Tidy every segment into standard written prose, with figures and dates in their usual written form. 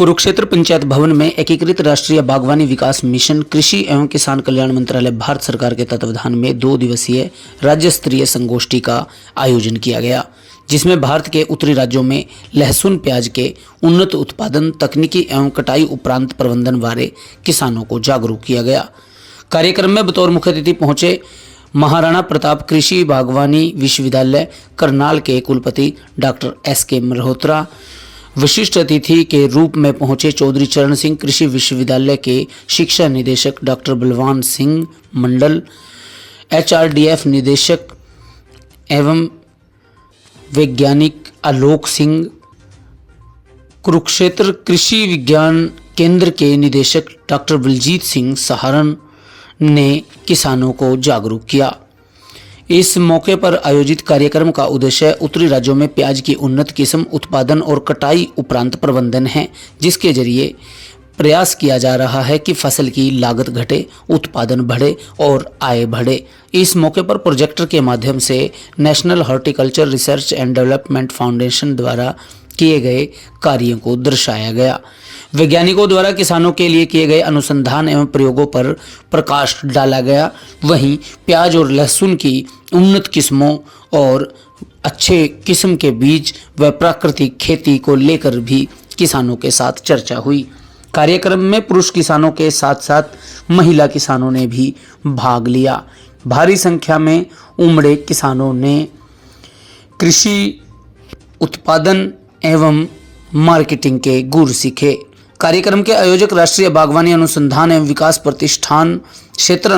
कुरुक्षेत्र पंचायत भवन में एकीकृत राष्ट्रीय बागवानी विकास मिशन कृषि एवं किसान कल्याण मंत्रालय भारत सरकार के तत्वावधान में 2 दिवसीय राज्य स्तरीय संगोष्ठी का आयोजन किया गया, जिसमें भारत के उत्तरी राज्यों में लहसुन प्याज के उन्नत उत्पादन, तकनीकी एवं कटाई उपरांत प्रबंधन बारे किसानों को जागरूक किया गया। कार्यक्रम में बतौर मुख्य अतिथि पहुंचे महाराणा प्रताप कृषि बागवानी विश्वविद्यालय करनाल के कुलपति डॉक्टर एस.के. मल्होत्रा, विशिष्ट अतिथि के रूप में पहुंचे चौधरी चरण सिंह कृषि विश्वविद्यालय के शिक्षा निदेशक डॉक्टर बलवान सिंह मंडल, HRDF निदेशक एवं वैज्ञानिक आलोक सिंह, कुरुक्षेत्र कृषि विज्ञान केंद्र के निदेशक डॉक्टर बलजीत सिंह सहारण ने किसानों को जागरूक किया। इस मौके पर आयोजित कार्यक्रम का उद्देश्य उत्तरी राज्यों में प्याज की उन्नत किस्म, उत्पादन और कटाई उपरांत प्रबंधन है, जिसके जरिए प्रयास किया जा रहा है कि फसल की लागत घटे, उत्पादन बढ़े और आय बढ़े। इस मौके पर प्रोजेक्टर के माध्यम से national horticulture research and development foundation द्वारा किए गए कार्यों को दर्शाया गया। वैज्ञानिकों द्वारा किसानों के लिए किए गए अनुसंधान एवं प्रयोगों पर प्रकाश डाला गया। वहीं प्याज और लहसुन की उन्नत किस्मों और अच्छे किस्म के बीज व प्राकृतिक खेती को लेकर भी किसानों के साथ चर्चा हुई। कार्यक्रम में पुरुष किसानों के साथ साथ महिला किसानों ने भी भाग लिया। भारी संख्या में उमड़े किसानों ने कृषि उत्पादन एवं मार्केटिंग के गुर सीखे। कार्यक्रम के आयोजक राष्ट्रीय बागवानी अनुसंधान एवं विकास प्रतिष्ठान, क्षेत्र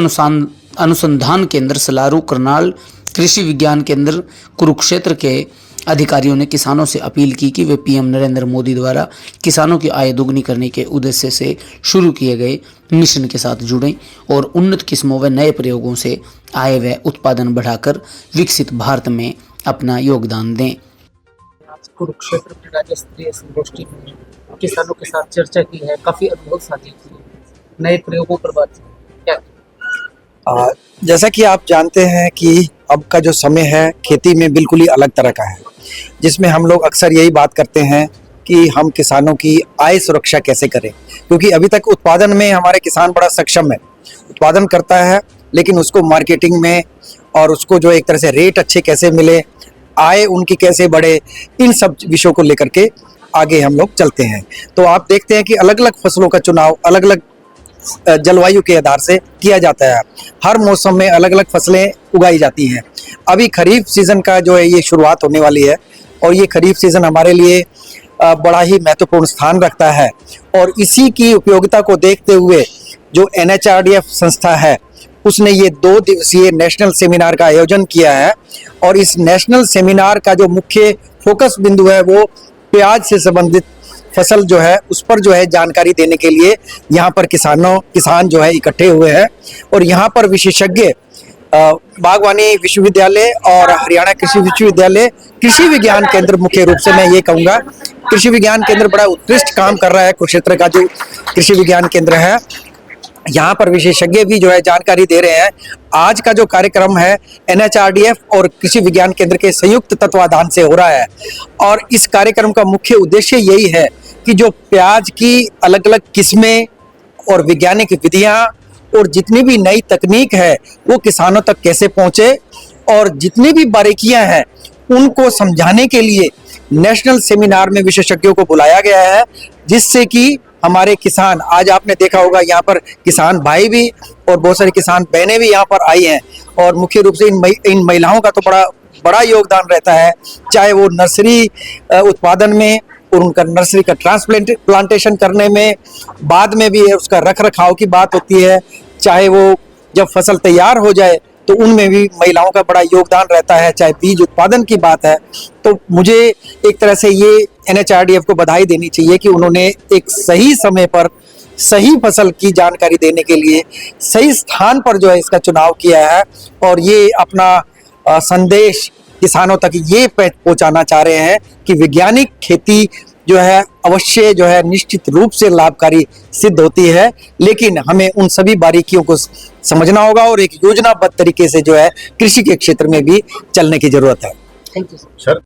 अनुसंधान केंद्र सलारू करनाल, कृषि विज्ञान केंद्र कुरुक्षेत्र के अधिकारियों ने किसानों से अपील की कि वे पीएम नरेंद्र मोदी द्वारा किसानों की आय दोगुनी करने के उद्देश्य से शुरू किए गए मिशन के साथ जुड़ें और उन्नत किस्मों व नए प्रयोगों से आय व उत्पादन बढ़ाकर विकसित भारत में अपना योगदान दें। कुरुक्षेत्र में राज्य स्तरीय संगोष्ठी में किसानों के साथ चर्चा की है, काफी अनुभव साझे किए, नए प्रयोगों पर बात क्या? जैसा कि आप जानते हैं कि अब का जो समय है खेती में बिल्कुल ही अलग तरह का है, जिसमें हम लोग अक्सर यही बात करते हैं कि हम किसानों की आय सुरक्षा कैसे करें, क्योंकि अभी तक उत्पादन में हमारे किसान बड़ा सक्षम है, उत्पादन करता है, लेकिन उसको मार्केटिंग में और उसको जो एक तरह से रेट अच्छे कैसे मिले, आय उनकी कैसे बढ़े, इन सब विषयों को लेकर के आगे हम लोग चलते हैं। तो आप देखते हैं कि अलग अलग फसलों का चुनाव अलग अलग जलवायु के आधार से किया जाता है। हर मौसम में अलग अलग फसलें उगाई जाती हैं। अभी खरीफ सीजन का जो है ये शुरुआत होने वाली है और ये खरीफ सीजन हमारे लिए बड़ा ही महत्वपूर्ण स्थान रखता है और इसी की उपयोगिता को देखते हुए जो NHRDF संस्था है उसने ये 2 दिवसीय नेशनल सेमिनार का आयोजन किया है और इस नेशनल सेमिनार का जो मुख्य फोकस बिंदु है वो प्याज से संबंधित फसल जो है उस पर जो है जानकारी देने के लिए यहाँ पर किसान जो है इकट्ठे हुए हैं और यहाँ पर विशेषज्ञ बागवानी विश्वविद्यालय और हरियाणा कृषि विश्वविद्यालय कृषि विज्ञान केंद्र, मुख्य रूप से मैं ये कहूँगा कृषि विज्ञान केंद्र बड़ा उत्कृष्ट काम कर रहा है। कुरुक्षेत्र का जो कृषि विज्ञान केंद्र है यहाँ पर विशेषज्ञ भी जो है जानकारी दे रहे हैं। आज का जो कार्यक्रम है NHRDF और कृषि विज्ञान केंद्र के संयुक्त तत्वाधान से हो रहा है और इस कार्यक्रम का मुख्य उद्देश्य यही है कि जो प्याज की अलग अलग किस्में और वैज्ञानिक विधियां और जितनी भी नई तकनीक है वो किसानों तक कैसे पहुंचे और जितनी भी बारीकियां हैं उनको समझाने के लिए नेशनल सेमिनार में विशेषज्ञों को बुलाया गया है, जिससे कि हमारे किसान, आज आपने देखा होगा यहाँ पर किसान भाई भी और बहुत सारी किसान बहनें भी यहाँ पर आई हैं और मुख्य रूप से इन महिलाओं का तो बड़ा योगदान रहता है, चाहे वो नर्सरी उत्पादन में और उनका नर्सरी का प्लांटेशन करने में, बाद में भी उसका रख रखाव की बात होती है, चाहे वो जब फसल तैयार हो जाए तो उनमें भी महिलाओं का बड़ा योगदान रहता है, चाहे बीज उत्पादन की बात है। तो मुझे एक तरह से ये NHRDF को बधाई देनी चाहिए कि उन्होंने एक सही समय पर सही फसल की जानकारी देने के लिए सही स्थान पर जो है इसका चुनाव किया है और ये अपना संदेश किसानों तक ये पहुंचाना चाह रहे हैं कि वैज्ञानिक खेती जो है अवश्य जो है निश्चित रूप से लाभकारी सिद्ध होती है, लेकिन हमें उन सभी बारीकियों को समझना होगा और एक योजनाबद्ध तरीके से जो है कृषि के क्षेत्र में भी चलने की जरूरत है। Thank you sir.